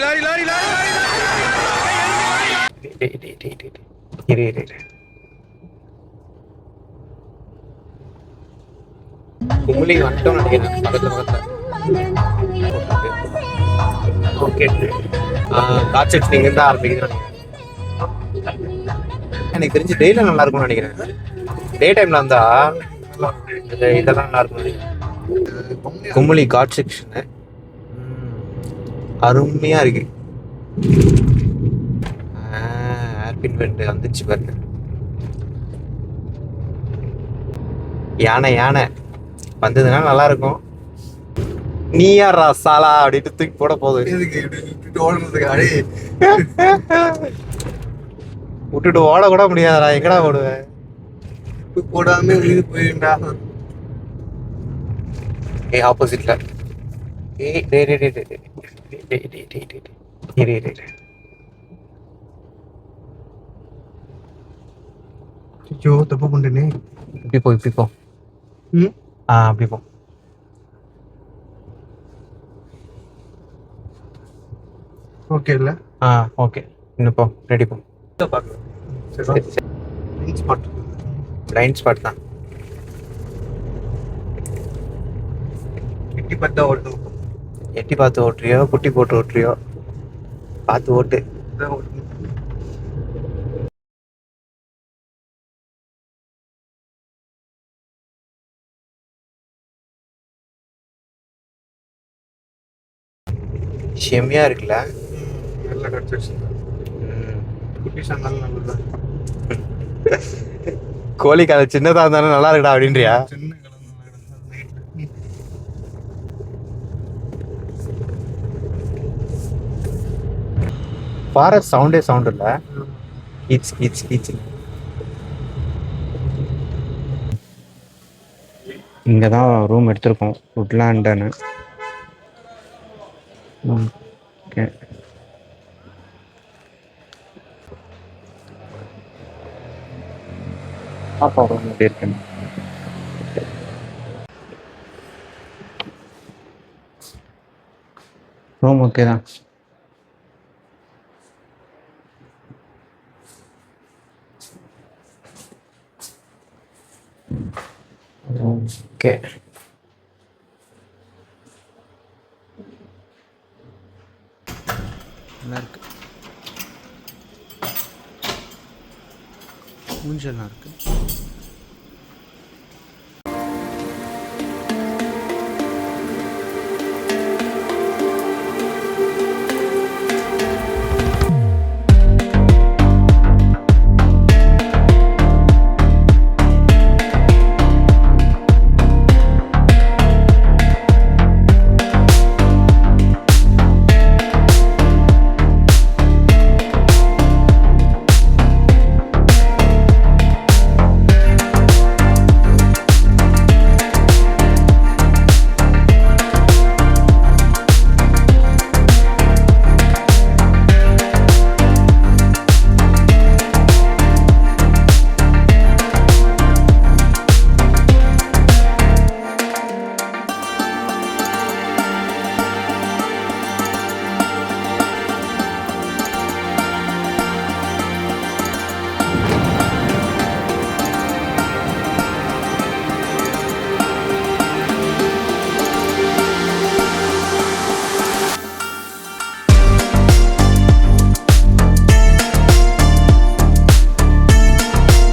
Lorry lorry lorry lorry கும்பலி வந்துட்டோம் நினைக்கிறேன். பக்கத்துல ஓகே. காட்செட் நீங்க தான் ஆரம்பிக்குது. எனக்கு தெரிஞ்சு டெய்ல நல்லா இருக்கும்னு நினைக்கிறேன். டே டைம்ல வந்தா இதெல்லாம் நல்லா இருக்கும் நினைக்கிறேன். கும்பலி காட் செக்ஷன் அருமையா இருக்கு. ஏர்பின் வெண்ட் வந்துச்சு பாருங்க. யானை யானை வந்ததுன்னா நல்லா இருக்கும். நீ யாரா சாலா அப்படின்ட்டு தூக்கி போட போகுது. விட்டுட்டு ஓட கூட முடியாதடா. எங்கடா ஓடுவேன்? போடாம வீடு போயிடா. ஆப்போசிட்ல ஐயோ தப்பு பண்ணனே. இப்படி போ. அப்படி போ. ஓகே இல்ல? ஓகே. இன்னும் போ. ரெடி போ. பிளைண்ட் ஸ்பாட் தான். எட்டி பார்த்து ஓட்டுறியோ குட்டி போட்டு ஓட்டுறியோ பார்த்து ஓட்டு. செம்மையா இருக்குல்ல. நல்லா கன்ஸ்ட்ரக்ஷன். கோழி காலை சின்னதா இருந்தாலும் நல்லா இருக்குடா அப்படின்றியா? ஃபாரஸ்ட் சவுண்ட் இல்ல. இங்க தான் ரூம் எடுத்திருக்கோம். உட்லாண்ட்னு. ஓகே. பாப்பா ரூம் எப்படி இருக்குன்னு. ரூம் ஓகே தான். ஓகே. நல்லா இருக்கு. ஊஞ்சல்லாம் இருக்கு.